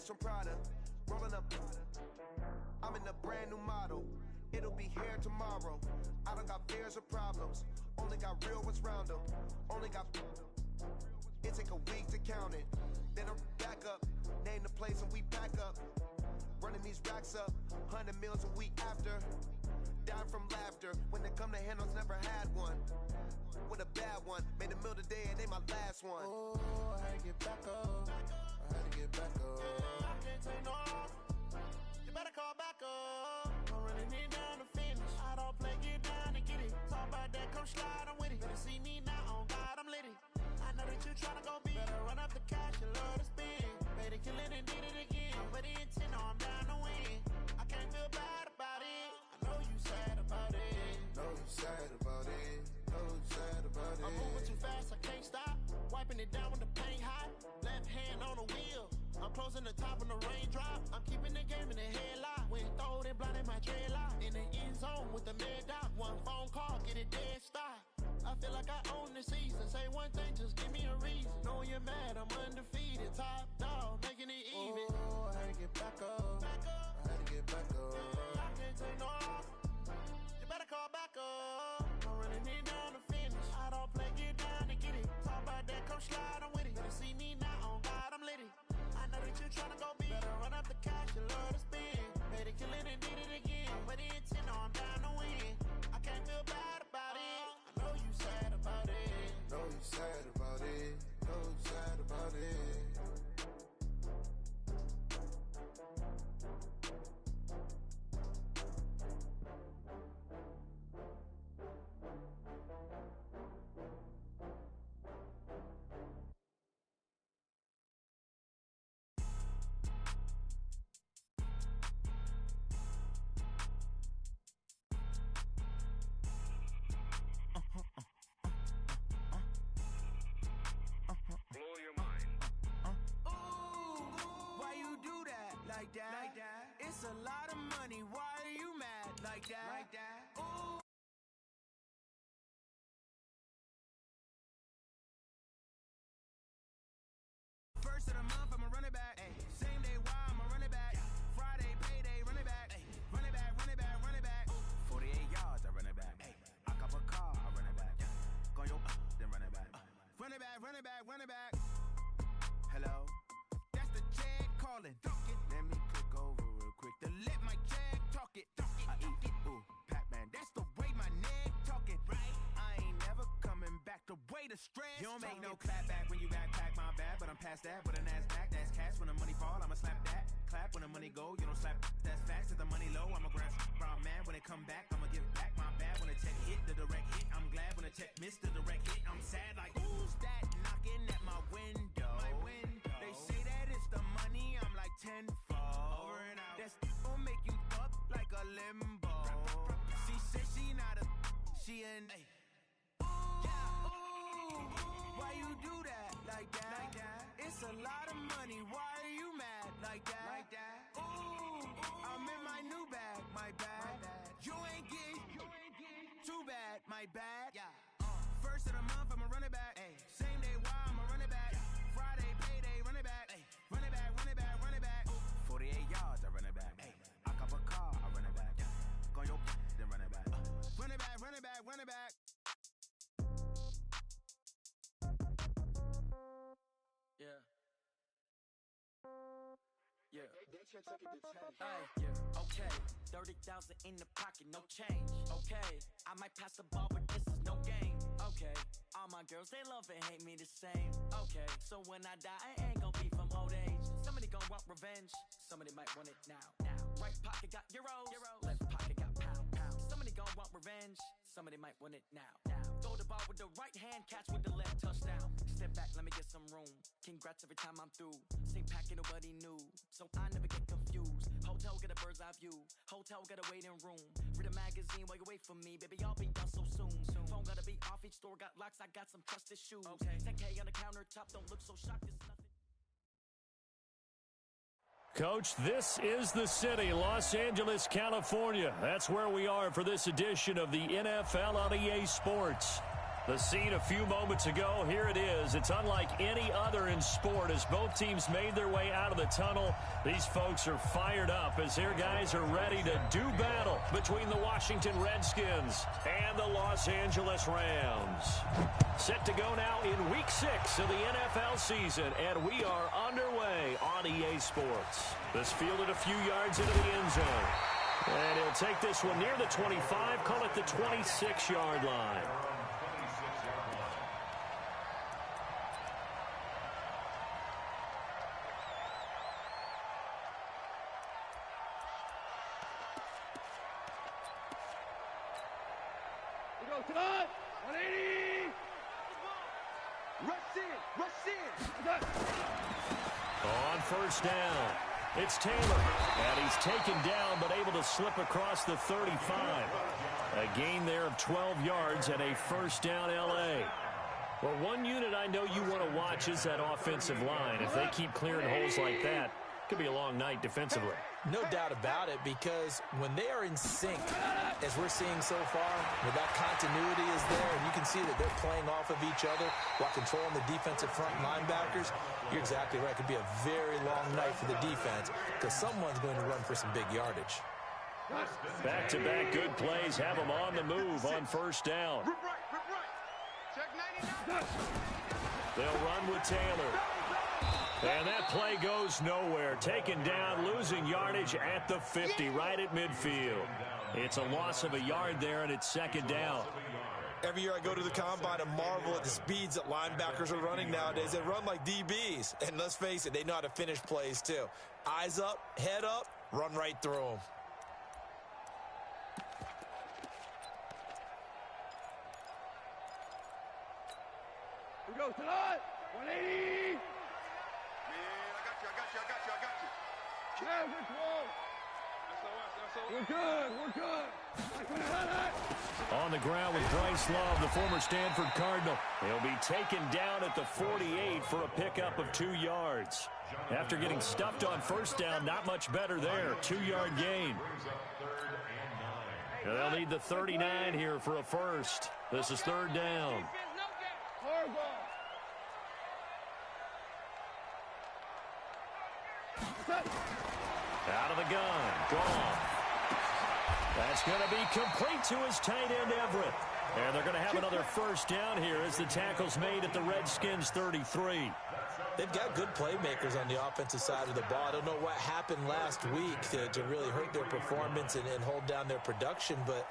from Prada. Rolling up, I'm in a brand new model. It'll be here tomorrow. I don't got fears or problems. Only got real ones round them. Only got. It take a week to count it. Then I'm back up. Name the place and we back up. Running these racks up. 100 meals a week after. Down from laughter. When they come to handles, never had one. With a bad one. Made a meal today and they my last one. Oh, I had to get back up. I had to get back up. I can't take no off. You better call back up. I'm running it down to finish. I don't play, get down and get it. Talk about that, come slide, I'm with it. Better see me now, on God, I'm litty. I know that you tryna go big. Better run up the cash, you love to spin. Made it, kill it, and did it again. But the intent, no, I'm down to win. I can't feel bad about it. I know you sad about it. Know you sad about it. Know you sad about it. I'm moving too fast, I can't stop. Wiping it down with the paint hot. Left hand on the wheel. I'm closing the top when the raindrop. I'm keeping the game in the headlock. When throwed and blinded my dreadlock. In the end zone with the mad dot. One phone call, get it dead stop. I feel like I own the season. Say one thing, just give me a reason. Knowing you're mad, I'm undefeated. Top dog, making it even. Oh, I had to get back up. I had to get back up. I can't take no off. You better call back up. I'm running it down to finish. I don't play, get down and get it. Talk about that, come slide, I'm with it. Better see me now, on God, I'm litty. I know that you tryna go big. Better run up the cash, you love to spin. Made it, kill it, and did it again. But the intent, no, I'm down to win. I can't feel bad about it. I know you sad about it. Know you sad about it. Know you sad about it. Blow your mind. Ooh, why you do that? Like that? Like that? It's a lot of money. Why are you mad? Like that? Like that? Ooh. First of the month, I'ma run it back. Ay. Same day, why I'ma run it back. Friday, payday, run it back. Ay. Run it back, run it back, run it back. 48 yards, I run it back. Ay. I cop a car, I run it back. Go yo, then run it back. Run it back, run it back, run it back. Hello? That's the jag calling. Let me click over real quick to let my jag talk it. I eat it. Ooh, Pac-Man, that's the way my neck talking. Right? I ain't never coming back the way the stress. You don't make no clap back when you backpack my bad, but I'm past that. With an ass back, that's cash. When the money fall, I'ma slap that. Clap when the money go, you don't slap. That's facts. If the money low, I'ma grab brown man. When it come back, I'ma give back my bad. When the check hit, the direct hit. I'm glad when the check missed the direct hit. I'm sad like who's that knocking at my window? My window. They say that it's the money. I'm like tenfold. Over and out. That's gon' make you up like a limbo. She said she not a. She an. Ooh, yeah, ooh, why you do that? Like that? Like that? It's a lot of money. Why are you mad? Like that? Like that? Ooh, I'm in my new bag. My bad. You ain't get too bad. My bad. Yeah. First of the month, I'ma run it back. Ay. Same day, why I'ma run it back. Friday, payday, run it back. Ay. Run it back, run it back, run it back. 48 yards, I run it back. Ay. I cop a car, I run it back. Go yo, then run it back. Run it back, run it back, run it back. Yeah. Yeah. Yeah. Okay. 30,000 in the pocket, no change. Okay. I might pass the ball, but this is no game. Okay. All my girls, they love and hate me the same. Okay. So when I die, I ain't gon' be from old age. Somebody gon' want revenge. Somebody might want it now. Right pocket got euros. Left pocket got pound. Somebody gon' want revenge. Somebody might want it now. Throw the ball with the right hand, catch with the left, touchdown. Step back, let me get some room. Congrats every time I'm through. Same packet, nobody knew, so I never get confused. Hotel get a bird's eye view. Hotel got a waiting room. Read a magazine while you wait for me, baby. I'll be done so soon. Phone gotta be off. Each store got locks. I got some trusted shoes. Okay. 10K on the countertop. Don't look so shocked. It's nothing. Coach, this is the city, Los Angeles, California. That's where we are for this edition of the NFL on EA Sports. The scene a few moments ago, here it is. It's unlike any other in sport as both teams made their way out of the tunnel. These folks are fired up as their guys are ready to do battle between the Washington Redskins and the Los Angeles Rams. Set to go now in Week 6 of the NFL season, and we are underway on EA Sports. This fielded a few yards into the end zone. And he'll take this one near the 25, call it the 26-yard line. Cut! 180! Rush in! On first down, it's Taylor. And he's taken down but able to slip across the 35. A gain there of 12 yards and a first down L.A. Well, one unit I know you want to watch is that offensive line. If they keep clearing holes like that, it could be a long night defensively. No doubt about it, because when they are in sync, as we're seeing so far, where that continuity is there, and you can see that they're playing off of each other while controlling the defensive front linebackers, you're exactly right. It could be a very long night for the defense because someone's going to run for some big yardage. Back-to-back good plays have them on the move on first down. Rip right. Check 99. They'll run with Taylor. And that play goes nowhere. Taken down, losing yardage at the 50, right at midfield. It's a loss of a yard there, and it's second down. Every year I go to the combine and marvel at the speeds that linebackers are running nowadays. They run like DBs. And let's face it, they know how to finish plays too. Eyes up, head up, run right through them. We go tonight. 180. Yeah, we're good. On the ground with Bryce Love, the former Stanford Cardinal. He'll be taken down at the 48 for a pickup of 2 yards. After getting stuffed on first down, not much better there. 2-yard gain. They'll need the 39 here for a first. This is third down. Out of the gun. Gone. That's going to be complete to his tight end, Everett. And they're going to have another first down here as the tackle's made at the Redskins 33. They've got good playmakers on the offensive side of the ball. I don't know what happened last week to really hurt their performance and hold down their production, but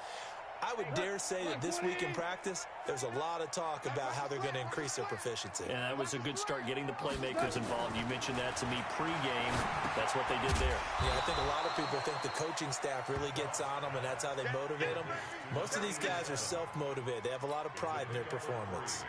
I would dare say that this week in practice, there's a lot of talk about how they're going to increase their proficiency. And that was a good start, getting the playmakers involved. You mentioned that to me pregame. That's what they did there. Yeah, I think a lot of people think the coaching staff really gets on them, and that's how they motivate them. Most of these guys are self-motivated. They have a lot of pride in their performance.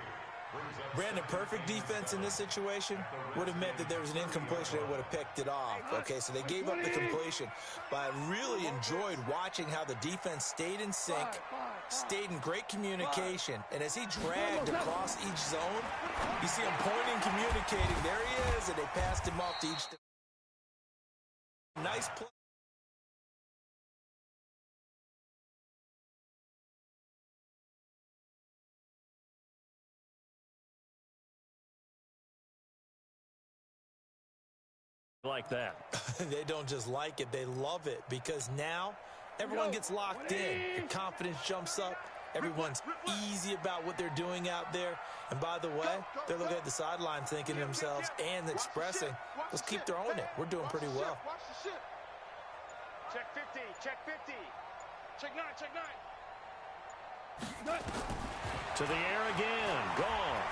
Brandon, perfect defense in this situation would have meant that there was an incompletion. They would have picked it off. Okay, so they gave up the completion. But I really enjoyed watching how the defense stayed in sync, stayed in great communication. And as he dragged across each zone, you see him pointing, communicating. There he is, and they passed him off to each. Nice play. Like that. They don't just like it, they love it, because now everyone gets locked in. Your confidence jumps up. Everyone's easy about what they're doing out there. And by the way, they're looking at the sidelines thinking to themselves and expressing, let's keep throwing it. We're doing pretty well. Check 50. Check 50. Check 9. Check 9. To the air again. Gone.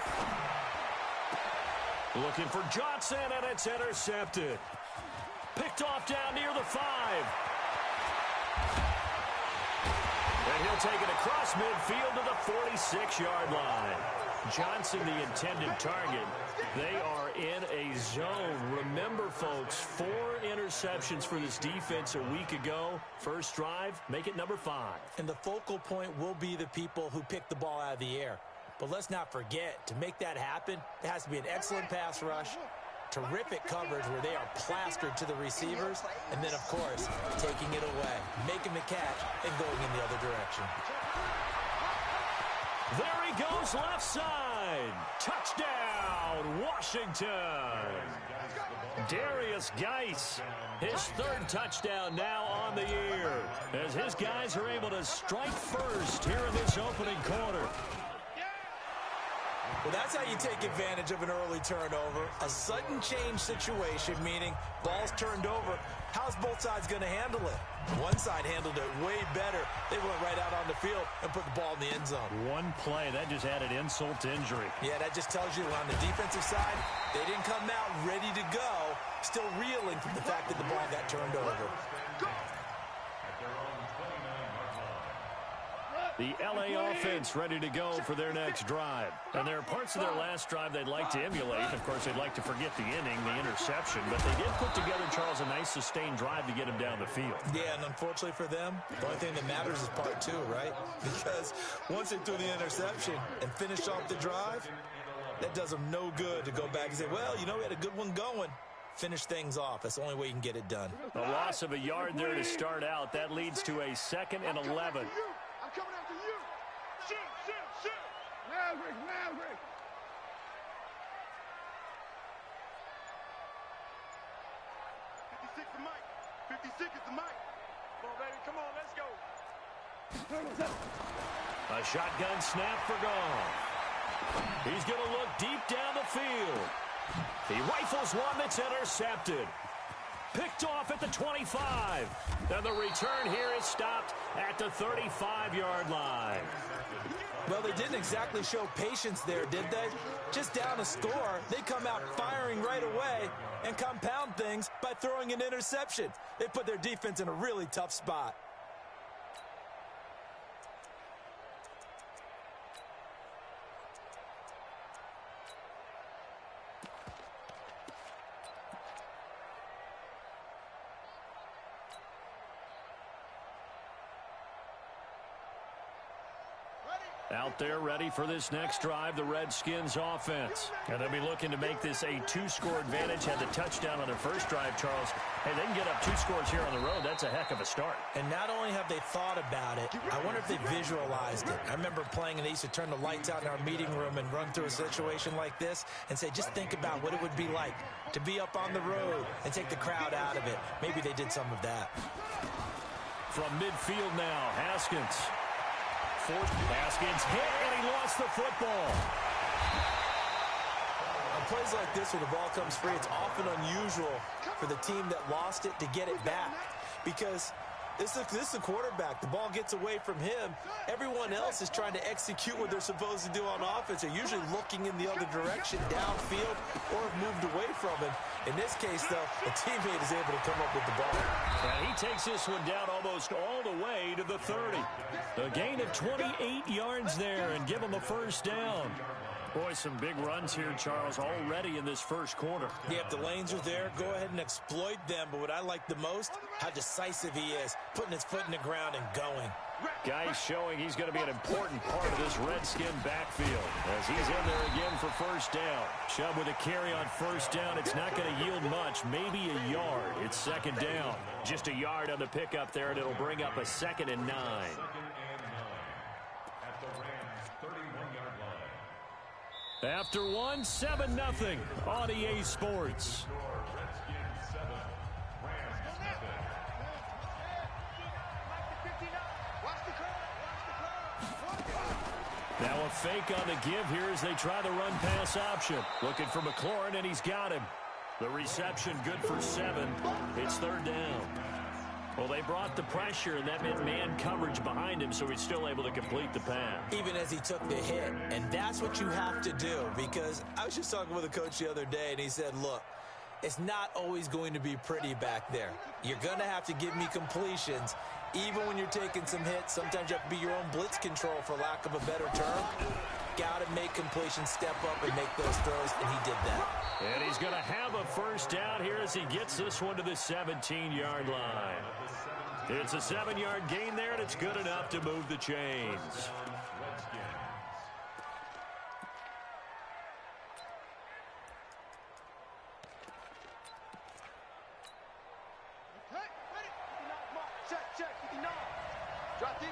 Looking for Johnson, and it's intercepted. Picked off down near the 5. And he'll take it across midfield to the 46-yard line. Johnson, the intended target. They are in a zone. Remember, folks, 4 interceptions for this defense a week ago. First drive, make it number 5. And the focal point will be the people who pick the ball out of the air. But let's not forget, to make that happen, there has to be an excellent pass rush, terrific coverage where they are plastered to the receivers, and then, of course, taking it away, making the catch, and going in the other direction. There he goes, left side. Touchdown, Washington. Darius Geis, his third touchdown now on the year, as his guys are able to strike first here in this opening quarter. Well, that's how you take advantage of an early turnover. A sudden change situation, meaning ball's turned over. How's both sides going to handle it? One side handled it way better. They went right out on the field and put the ball in the end zone. One play, that just added insult to injury. Yeah, that just tells you on the defensive side, they didn't come out ready to go, still reeling from the fact that the ball got turned over. The LA offense ready to go for their next drive. And there are parts of their last drive they'd like to emulate. Of course, they'd like to forget the inning, the interception. But they did put together, Charles, a nice sustained drive to get him down the field. Yeah, and unfortunately for them, the only thing that matters is part two, right? Because once they threw the interception and finished off the drive, that does them no good to go back and say, well, you know, we had a good one going. Finish things off. That's the only way you can get it done. A loss of a yard there to start out. That leads to a 2nd and 11. I'm coming after you. Shoot. Maverick. 56 the mic. 56 is the mic. Come on, baby. Come on, let's go. A shotgun snap for Goff. He's going to look deep down the field. He rifles one that's intercepted. Picked off at the 25. And the return here is stopped at the 35-yard line. Well, they didn't exactly show patience there, did they? Just down a score, they come out firing right away and compound things by throwing an interception. They put their defense in a really tough spot. Out there ready for this next drive, the Redskins offense. And they'll be looking to make this a 2-score advantage. Had the touchdown on their first drive, Charles. Hey, they can get up 2 scores here on the road. That's a heck of a start. And not only have they thought about it, I wonder if they visualized it. I remember playing and they used to turn the lights out in our meeting room and run through a situation like this and say, just think about what it would be like to be up on the road and take the crowd out of it. Maybe they did some of that. From midfield now, Haskins. Haskins hit, and he lost the football. On plays like this where the ball comes free, it's often unusual for the team that lost it to get it back. Because this is the quarterback. The ball gets away from him. Everyone else is trying to execute what they're supposed to do on offense. They're usually looking in the other direction, downfield, or have moved away from him. In this case, though, a teammate is able to come up with the ball. And he takes this one down almost all the way to the 30. A gain of 28 yards there and give him a first down. Boy, some big runs here, Charles, already in this first quarter. Yeah, if the lanes are there, go ahead and exploit them. But what I like the most, how decisive he is, putting his foot in the ground and going. Guy showing he's going to be an important part of this Redskin backfield as he's in there again for first down. Chubb with a carry on first down. It's not going to yield much, maybe a yard. It's 2nd down. Just a yard on the pickup there, and it'll bring up a 2nd and 9. After one, 7-0 on EA Sports. Now a fake on the give here as they try the run-pass option. Looking for McLaurin, and he's got him. The reception good for 7. It's 3rd down. Well, they brought the pressure, and that meant man coverage behind him, so he's still able to complete the pass. Even as he took the hit. And that's what you have to do, because I was just talking with a coach the other day, and he said, look, it's not always going to be pretty back there. You're going to have to give me completions. Even when you're taking some hits, sometimes you have to be your own blitz control, for lack of a better term. Got to make completions, step up, and make those throws, and he did that. And he's going to have a first down here as he gets this one to the 17-yard line. It's a 7-yard gain there, and it's good enough to move the chains. Check, 59. Drop deep.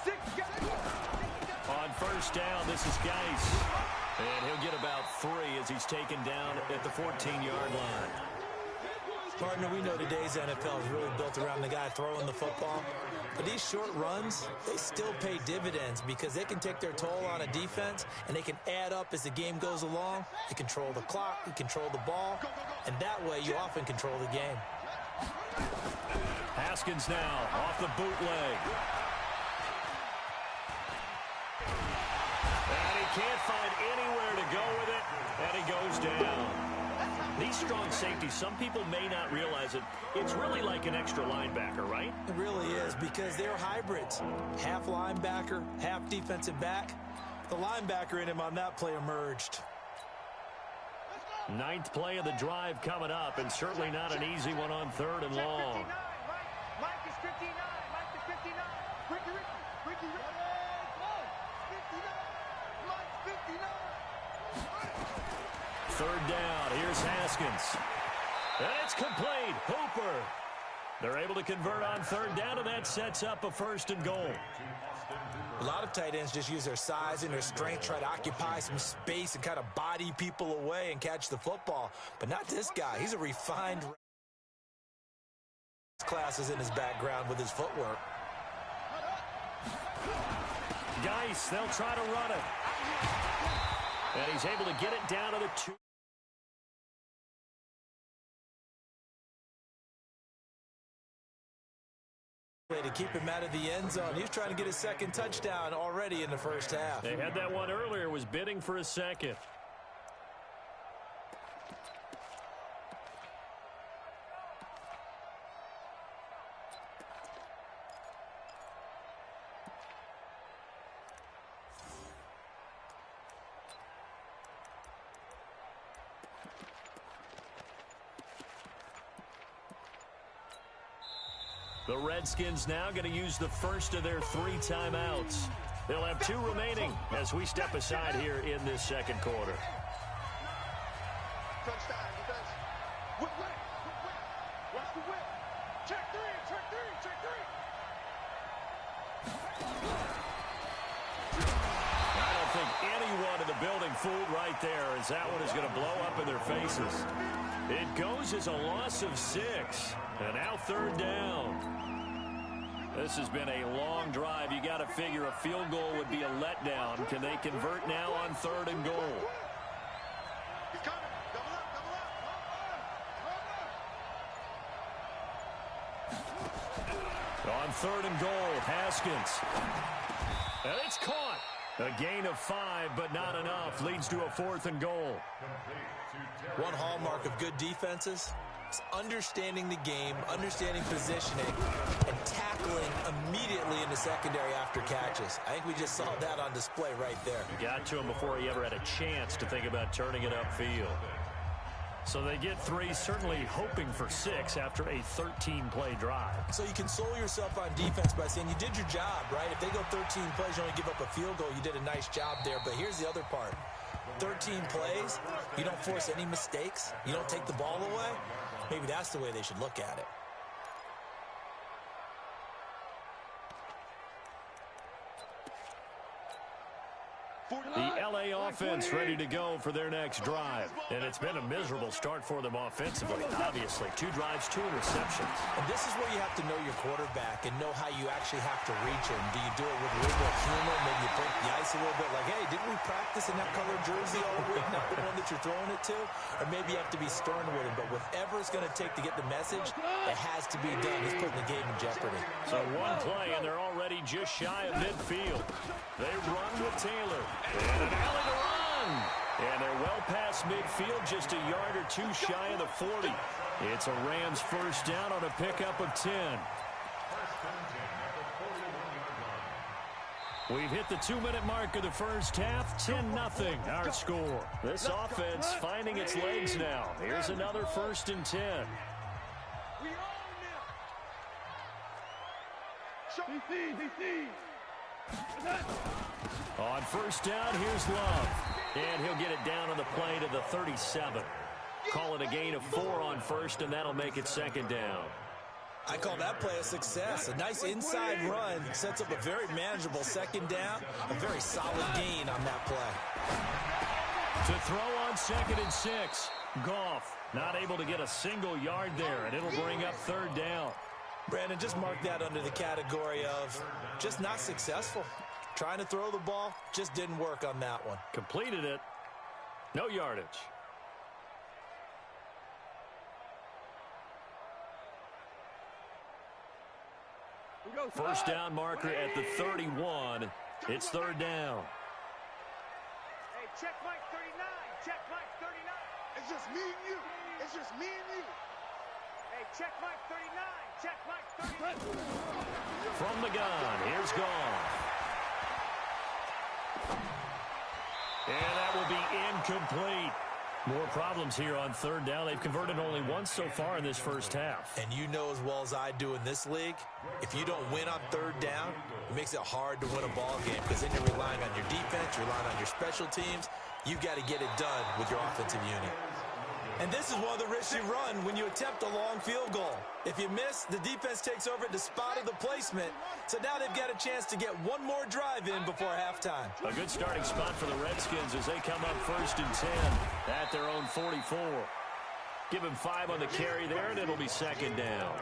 6, get it. On first down, this is Geis. And he'll get about 3 as he's taken down at the 14-yard line. Partner, we know today's NFL is really built around the guy throwing the football. But these short runs, they still pay dividends because they can take their toll on a defense, and they can add up as the game goes along. You control the clock, you control the ball, and that way you often control the game. Haskins now off the bootleg. And he can't find anywhere to go with it, and he goes down. These strong safeties, some people may not realize it. It's really like an extra linebacker, right? It really is because they're hybrids. Half linebacker, half defensive back. The linebacker in him on that play emerged. 9th play of the drive coming up, and certainly not an easy one on 3rd and long. Mike is 59. Mike is 59. Ricky. 59. Mike's 59. 3rd down. Here's Haskins. And it's complete. Hooper. They're able to convert on 3rd down, and that sets up a 1st and goal. A lot of tight ends just use their size and their strength, try to occupy some space and kind of body people away and catch the football. But not this guy. He's a refined classes in his background with his footwork. Geis, they'll try to run it. And he's able to get it down to the 2. To keep him out of the end zone. He was trying to get his 2nd touchdown already in the first half. They had that one earlier, was bidding for a 2nd. The Redskins now going to use the first of their 3 timeouts. They'll have 2 remaining as we step aside here in this 2nd quarter. Touchdown, defense. Whip. Watch the whip. Check 3. I don't think anyone in the building fooled right there, as that one is going to blow up in their faces. It goes as a loss of 6. And now 3rd down. This has been a long drive. You got to figure a field goal would be a letdown. Can they convert now on 3rd and goal? He's coming. Double up. On 3rd and goal, Haskins. And it's caught. A gain of 5, but not enough. Leads to a 4th and goal. One hallmark of good defenses is understanding the game, understanding positioning, and tackling immediately in the secondary after catches. I think we just saw that on display right there. Got to him before he ever had a chance to think about turning it upfield. So they get 3, certainly hoping for 6 after a 13-play drive. So you console yourself on defense by saying you did your job, right? If they go 13 plays, you only give up a field goal, you did a nice job there. But here's the other part. 13 plays, you don't force any mistakes, you don't take the ball away. Maybe that's the way they should look at it. The L.A. offense ready to go for their next drive. And it's been a miserable start for them offensively, obviously. 2 drives, 2 interceptions. And this is where you have to know your quarterback and know how you actually have to reach him. Do you do it with a little bit of humor? Maybe you break the ice a little bit like, hey, didn't we practice in that colored jersey all week? Not the one that you're throwing it to? Or maybe you have to be stern with him. But whatever it's going to take to get the message, it has to be done. He's putting the game in jeopardy. So 1 play, and they're already just shy of midfield. They run with Taylor. And an alley to run. And they're well past midfield, just a yard or 2 shy of the 40. It's a Rams 1st down on a pickup of 10. We've hit the 2-minute mark of the first half. 10-0 our score. This offense finding its legs now. Here's another 1st and 10. We own them. On 1st down, here's Love. And he'll get it down on the play to the 37. Call it a gain of 4 on 1st, and that'll make it 2nd down. I call that play a success. A nice inside run sets up a very manageable second down, a very solid gain on that play. To throw on 2nd and 6. Goff not able to get a single yard there, and it'll bring up 3rd down. Brandon, just mark that under the category of just not successful. Trying to throw the ball, just didn't work on that one. Completed it. No yardage. First down marker at the 31. It's 3rd down. Hey, check Mike 39. Check Mike 39. It's just me and you. It's just me and you. Hey, check Mike 39. Check Mike 39. From the gun, here's Goff. And that will be incomplete. More problems here on 3rd down. They've converted only once so far in this first half. And you know as well as I do in this league, if you don't win on 3rd down, it makes it hard to win a ball game because then you're relying on your defense, you're relying on your special teams. You've got to get it done with your offensive unit. And this is one of the risks you run when you attempt a long field goal. If you miss, the defense takes over at the spot of the placement. So now they've got a chance to get one more drive in before halftime. A good starting spot for the Redskins as they come up 1st and 10 at their own 44. Give him 5 on the carry there, and it'll be 2nd down.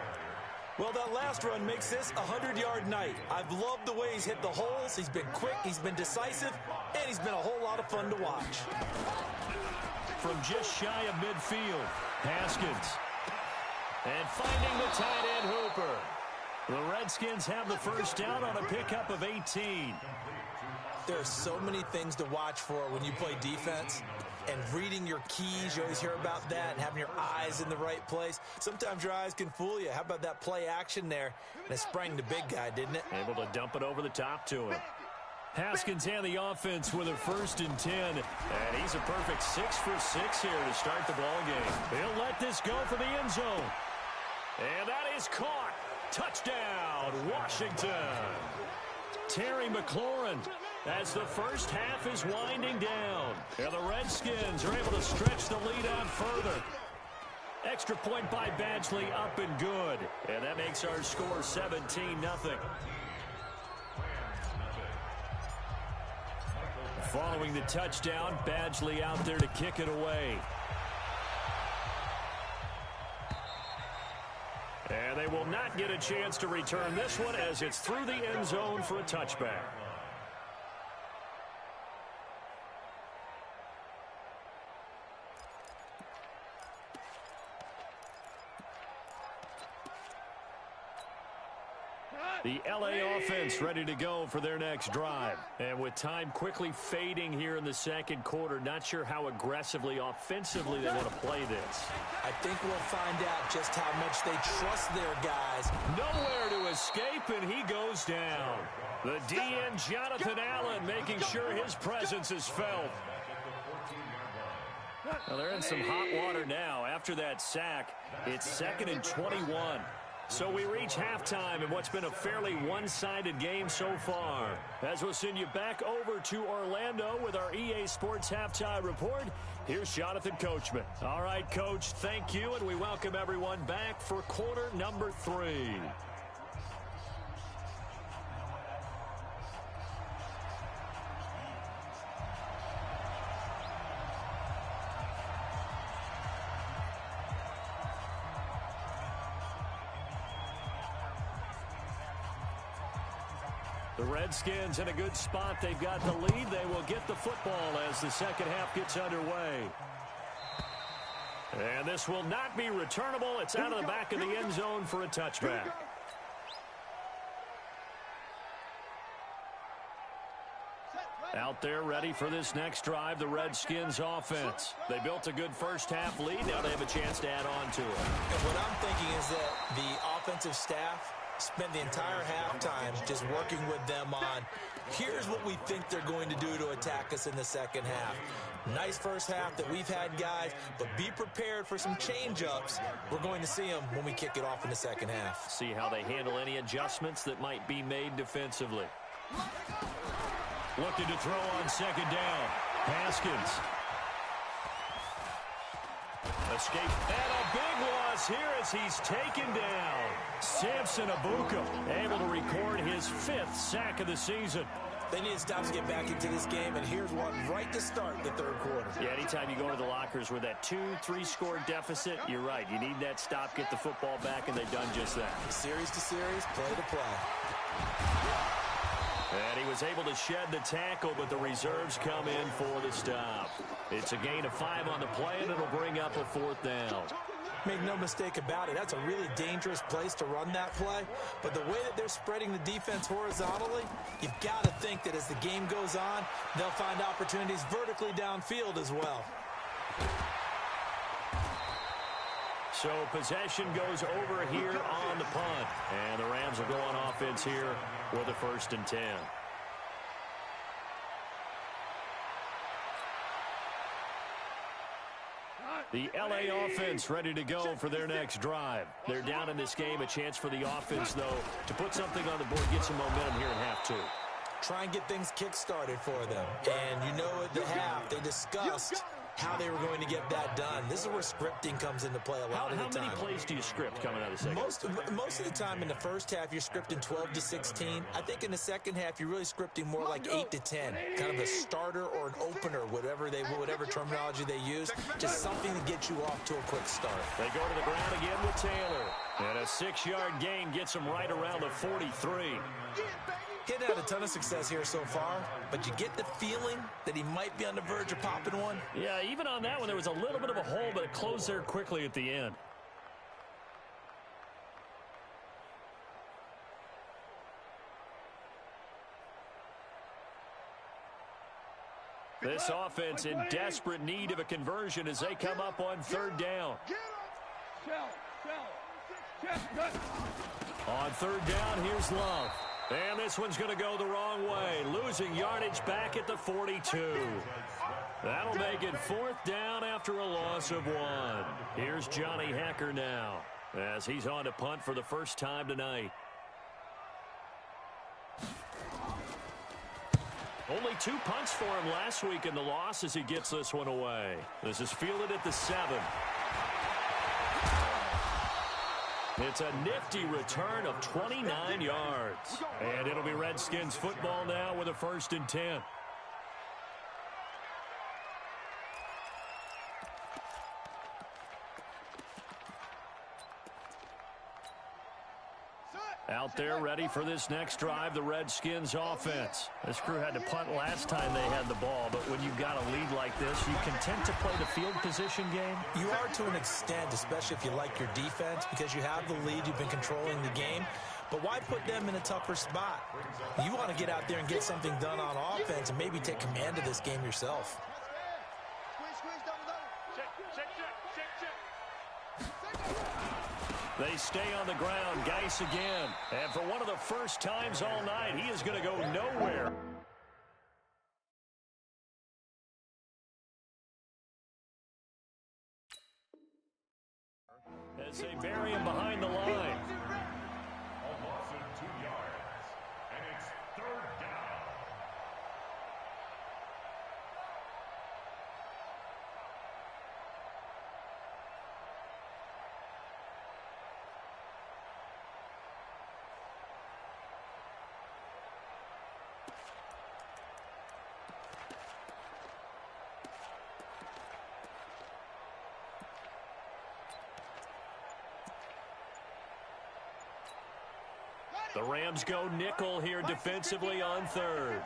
Well, that last run makes this a 100-yard night. I've loved the way he's hit the holes. He's been quick, he's been decisive, and he's been a whole lot of fun to watch. From just shy of midfield, Haskins. And finding the tight end Hooper. The Redskins have the first down on a pickup of 18. There are so many things to watch for when you play defense. And reading your keys, you always hear about that, and having your eyes in the right place. Sometimes your eyes can fool you. How about that play action there? And it sprang the big guy, didn't it? Able to dump it over the top to him. Haskins and the offense with a 1st and 10. And he's a perfect 6 for 6 here to start the ball game. He'll let this go for the end zone. And that is caught. Touchdown, Washington. Terry McLaurin as the first half is winding down. And the Redskins are able to stretch the lead out further. Extra point by Badgley up and good. And that makes our score 17-0. Following the touchdown, Badgley out there to kick it away. And they will not get a chance to return this one as it's through the end zone for a touchback. The LA offense ready to go for their next drive. And with time quickly fading here in the second quarter, not sure how aggressively, offensively they want to play this. I think we'll find out just how much they trust their guys. Nowhere to escape, and he goes down. The DN, Jonathan Allen, making sure his presence is felt. Well, they're in some hot water now. After that sack, it's 2nd and 21. So we reach halftime in what's been a fairly one-sided game so far. As we'll send you back over to Orlando with our EA Sports Halftime Report, here's Jonathan Coachman. All right, Coach, thank you, and we welcome everyone back for quarter number 3. The Redskins in a good spot. They've got the lead. They will get the football as the second half gets underway. And this will not be returnable. It's out of the back of the end zone for a touchback. Out there ready for this next drive, the Redskins offense. They built a good first half lead. Now they have a chance to add on to it. And what I'm thinking is that the offensive staff spent the entire halftime just working with them on, here's what we think they're going to do to attack us in the second half. Nice first half that we've had, guys, but be prepared for some change-ups. We're going to see them when we kick it off in the second half. See how they handle any adjustments that might be made defensively. Looking to throw on second down. Haskins. Escape. And a big loss here as he's taken down. Samson Abuka able to record his 5th sack of the season. They need to stop to get back into this game, and here's one right to start the third quarter. Yeah, anytime you go to the lockers with that 2-3 score deficit, you're right. You need that stop, get the football back, and they've done just that. Series to series, play to play. And he was able to shed the tackle, but the reserves come in for the stop. It's a gain of 5 on the play, and it'll bring up a 4th down. Make no mistake about it, that's a really dangerous place to run that play. But the way that they're spreading the defense horizontally, you've got to think that as the game goes on, they'll find opportunities vertically downfield as well. So possession goes over here on the punt. And the Rams will go on offense here with a 1st and 10. The LA offense ready to go for their next drive. They're down in this game. A chance for the offense, though, to put something on the board, get some momentum here in half 2. Try and get things kick-started for them. And you know at the half, they discussed how they were going to get that done. This is where scripting comes into play a lot of the time. How many plays do you script coming out of the second? Most of the time in the first half, you're scripting 12 to 16. I think in the second half, you're really scripting more like 8 to 10. Kind of a starter or an opener, whatever terminology they use. Just something to get you off to a quick start. They go to the ground again with Taylor. And a 6-yard gain gets him right around the 43. Hitting had a ton of success here so far, but you get the feeling that he might be on the verge of popping one. Yeah, even on that one, there was a little bit of a hole, but it closed there quickly at the end. This offense in desperate need of a conversion as they come up on 3rd down. On 3rd down, here's Love. And this one's going to go the wrong way. Losing yardage back at the 42. That'll make it 4th down after a loss of 1. Here's Johnny Hecker now as he's on to punt for the first time tonight. Only 2 punts for him last week in the loss as he gets this one away. This is fielded at the 7. It's a nifty return of 29 yards. And it'll be Redskins football now with a 1st and 10. Out there ready for this next drive, the Redskins offense. This crew had to punt last time they had the ball, but when you've got a lead like this, you content to play the field position game? You are to an extent, especially if you like your defense, because you have the lead, you've been controlling the game. But why put them in a tougher spot? You want to get out there and get something done on offense and maybe take command of this game yourself. They stay on the ground. Geis again. And for one of the first times all night, he is going to go nowhere. As they bury him behind the line. A loss of 2 yards. And it's 3rd down. The Rams go nickel here defensively on 3rd.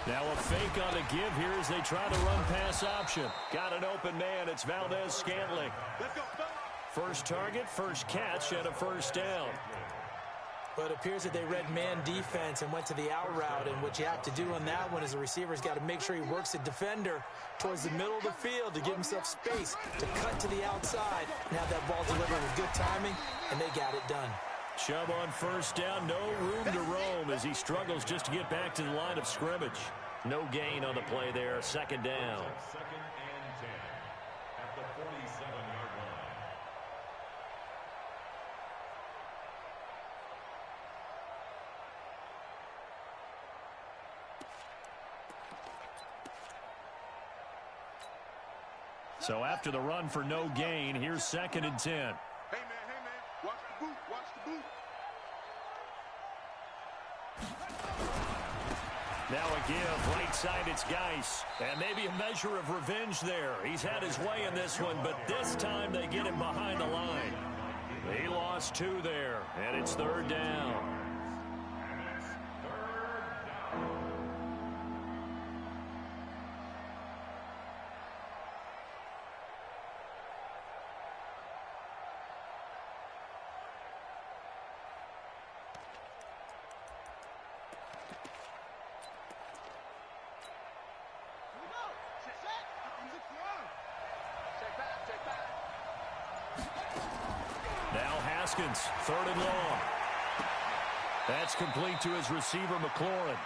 Now a fake on the give here as they try to run pass option. Got an open man. It's Valdez-Scantling. First target, first catch, and a 1st down. But it appears that they read man defense and went to the out route, and what you have to do on that one is the receiver's got to make sure he works the defender towards the middle of the field to give himself space to cut to the outside and have that ball delivered with good timing, and they got it done. Chubb on 1st down, no room to roam as he struggles just to get back to the line of scrimmage. No gain on the play there, 2nd down. 2nd and 10 at the 47-yard line. So after the run for no gain, here's 2nd and 10. Hey, man, watch the boot, watch the boot. Now a give, right side, it's Geis. And maybe a measure of revenge there. He's had his way in this one, but this time they get him behind the line. He lost 2 there, and it's 3rd down. Now Haskins, 3rd and long. That's complete to his receiver, McLaurin.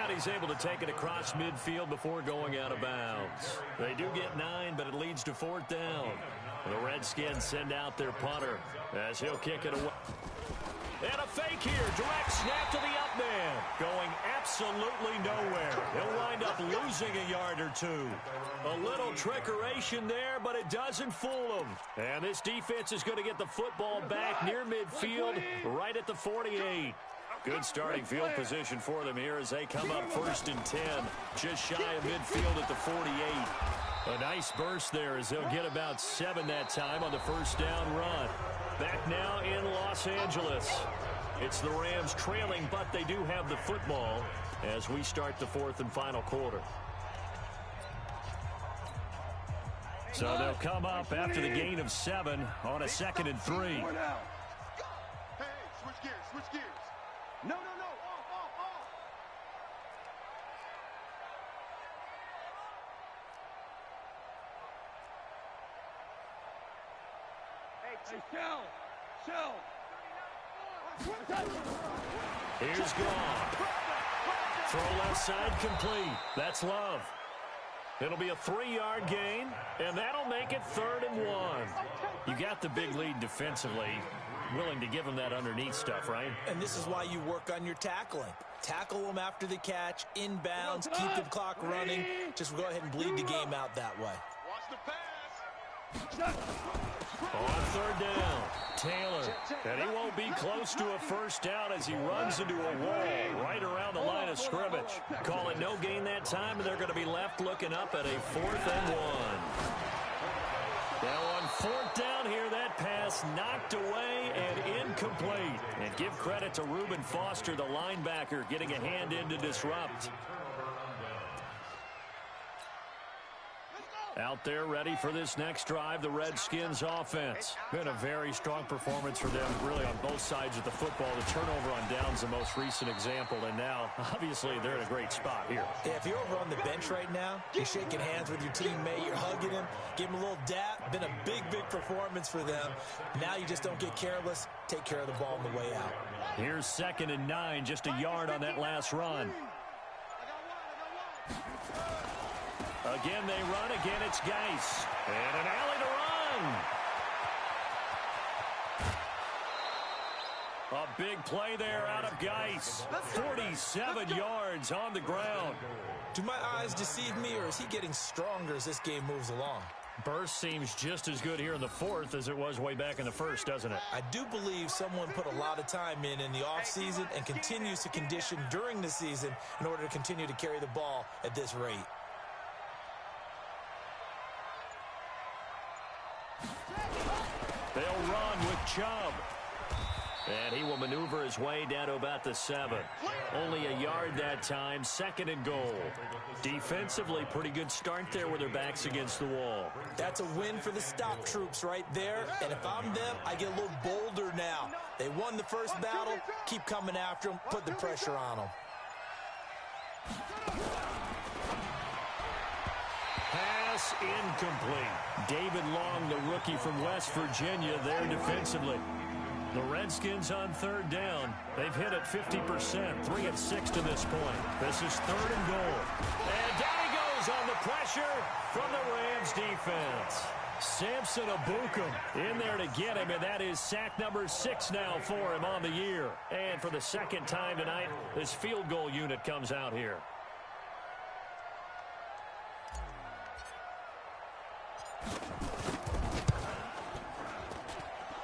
And he's able to take it across midfield before going out of bounds. They do get 9, but it leads to 4th down. The Redskins send out their punter as he'll kick it away. And a fake here. Direct snap to the up man. Going absolutely nowhere. He'll wind up losing a yard or 2. A little trickeration there, but it doesn't fool him. And this defense is going to get the football back near midfield, right at the 48. Good starting field position for them here as they come up 1st and 10. Just shy of midfield at the 48. A nice burst there as they'll get about 7 that time on the 1st down run. Back now in Los Angeles. It's the Rams trailing, but they do have the football as we start the 4th and final quarter. So they'll come up after the gain of 7 on a 2nd and 3. Hey, switch gears, switch gears. No, off. Hey, Shell. Here's gone. Throw left side complete. That's Love. It'll be a 3-yard gain, and that'll make it 3rd and 1. You got the big lead defensively. Willing to give them that underneath stuff, right? And this is why you work on your tackling. Tackle them after the catch, inbounds, keep the clock running. Just go ahead and bleed the game out that way. Watch the pass. On 3rd down, Taylor. And he won't be close to a 1st down as he runs into a wall right around the line of scrimmage. Call it no gain that time, and they're going to be left looking up at a 4th and 1. Now on 4th down here, that pass knocked away and incomplete. And give credit to Reuben Foster, the linebacker, getting a hand in to disrupt. Out there ready for this next drive, the Redskins offense. Been a very strong performance for them, really on both sides of the football. The turnover on down's the most recent example, and now, obviously, they're in a great spot here. Yeah, if you're over on the bench right now, you're shaking hands with your teammate, you're hugging him, give him a little dap. Been a big performance for them. Now you just don't get careless. Take care of the ball on the way out. Here's 2nd and 9, just a yard on that last run. Again, they run. Again, it's Geis. And an alley to run. A big play there out of Geis. 47 yards on the ground. Do my eyes deceive me, or is he getting stronger as this game moves along? Burst seems just as good here in the 4th as it was way back in the 1st, doesn't it? I do believe someone put a lot of time in the offseason and continues to condition during the season in order to continue to carry the ball at this rate. They'll run with Chubb. And he will maneuver his way down to about the 7. Only a yard that time, 2nd and goal. Defensively, pretty good start there with their backs against the wall. That's a win for the stop troops right there. And if I'm them, I get a little bolder now. They won the first battle. Keep coming after them. Put the pressure on them. Pass incomplete. David Long, the rookie from West Virginia, there defensively. The Redskins on 3rd down. They've hit it 50%, 3 of 6 to this point. This is 3rd and goal. And down he goes on the pressure from the Rams defense. Samson Abukum in there to get him, and that is sack number 6 now for him on the year. And for the 2nd time tonight, this field goal unit comes out here.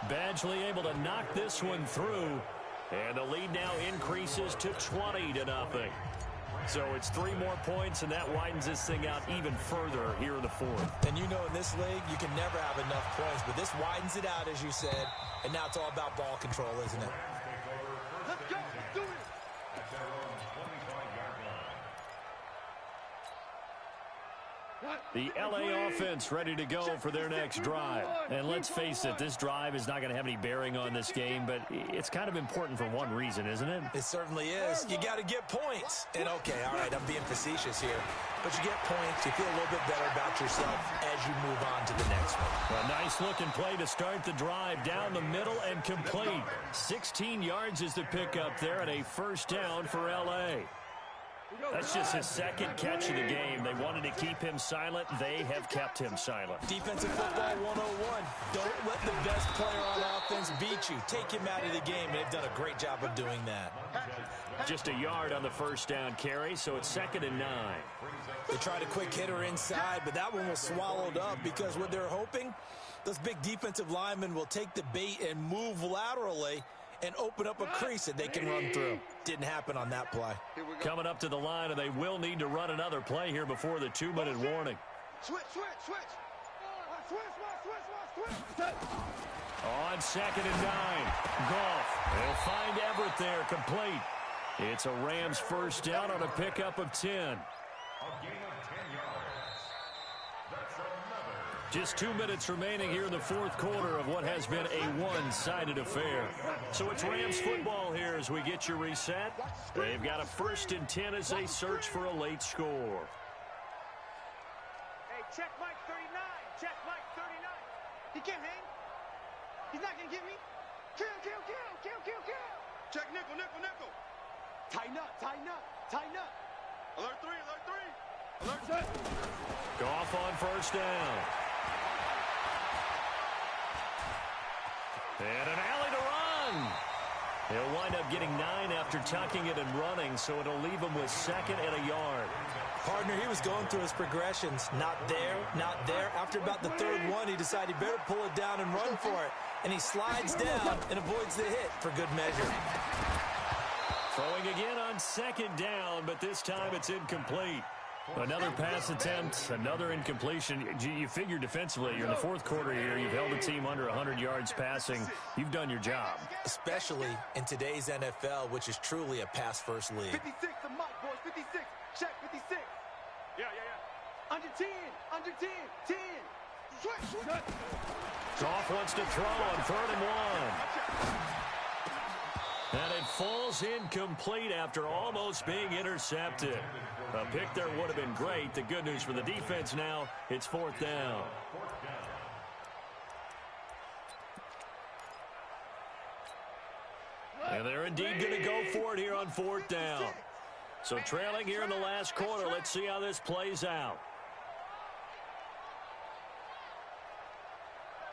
Badgley able to knock this one through. And the lead now increases to 20-0. So it's 3 more points, and that widens this thing out even further here in the fourth. And you know in this league, you can never have enough points, but this widens it out, as you said, and now it's all about ball control, isn't it? Let's go. Let's do it. The LA offense ready to go for their next drive. And let's face it, this drive is not going to have any bearing on this game, but it's kind of important for one reason, isn't it? It certainly is. You got to get points. And okay, all right, I'm being facetious here, but you get points, you feel a little bit better about yourself as you move on to the next one. A nice looking play to start the drive down the middle and complete. 16 yards is the pickup there and a first down for LA. That's just his second catch of the game. They wanted to keep him silent. They have kept him silent. Defensive football 101. Don't let the best player on offense beat you. Take him out of the game, and they've done a great job of doing that. Just a yard on the first down carry, so it's 2nd and 9. They tried a quick hitter inside, but that one was swallowed up because what they're hoping, those big defensive linemen will take the bait and move laterally and open up a crease that they can run through. Didn't happen on that play. Coming up to the line, and they will need to run another play here before the 2-minute warning. Switch. On 2nd and 9, Goff. They'll find Everett there, complete. It's a Rams first down on a pickup of 10. Just 2 minutes remaining here in the fourth quarter of what has been a one-sided affair. So it's Rams football here as we get you reset. They've got a 1st and 10 as they search for a late score. Hey, check Mike 39. Check Mike 39. He can't hang. He's not going to get me. Kill. Check nickel. Tighten up. Alert 3. Alert set. Goff on first down. And an alley to run. He'll wind up getting 9 after tucking it and running, so it'll leave him with 2nd and a yard. Partner, he was going through his progressions. Not there. After about the 3rd one, he decided he better pull it down and run for it. And he slides down and avoids the hit for good measure. Throwing again on 2nd down, but this time it's incomplete. Another pass attempt, another incompletion. You figure defensively, you're in the fourth quarter here. You've held the team under 100 yards passing. You've done your job. Especially in today's NFL, which is truly a pass-first league. 56 to Mike, boys. 56. Check 56. Yeah. Under 10. 10. Switch. Goff wants to throw on 3rd and 1. And it falls incomplete after almost being intercepted. A pick there would have been great. The good news for the defense now, it's 4th down. And they're indeed going to go for it here on 4th down. So trailing here in the last quarter, let's see how this plays out.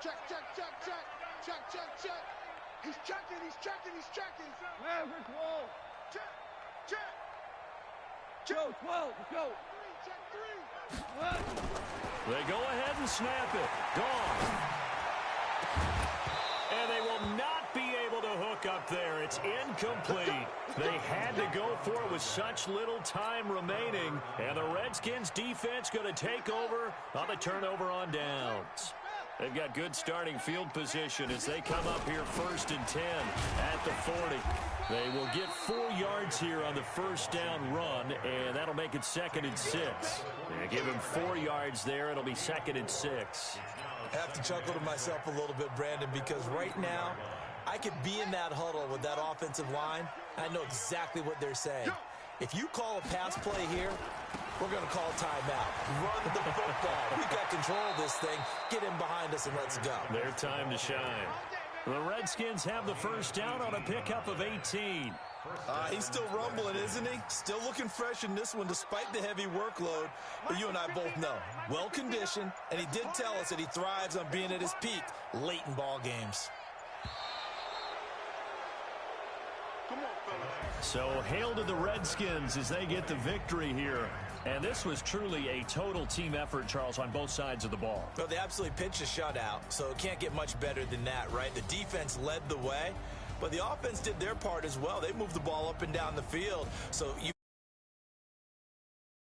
Check. He's checking. Maverick wall. Check. Joe, 12, go. Check 3. They go ahead and snap it. Gone. And they will not be able to hook up there. It's incomplete. They had to go for it with such little time remaining. And the Redskins defense going to take over on the turnover on downs. They've got good starting field position as they come up here 1st and 10 at the 40. They will get 4 yards here on the first down run, and that'll make it 2nd and 6. Give him 4 yards there. It'll be 2nd and 6. I have to chuckle to myself a little bit, Brandon, because right now I could be in that huddle with that offensive line. I know exactly what they're saying. If you call a pass play here, we're going to call timeout. Run the football. We've got control of this thing. Get him behind us and let's go. Their time to shine. The Redskins have the first down on a pickup of 18. He's still rumbling, isn't he? Still looking fresh in this one despite the heavy workload. But you and I both know, well-conditioned, and he did tell us that he thrives on being at his peak late in ball games. So hail to the Redskins as they get the victory here. And this was truly a total team effort, Charles, on both sides of the ball. Well, they absolutely pitched a shutout, so it can't get much better than that, right? The defense led the way, but the offense did their part as well. They moved the ball up and down the field. So you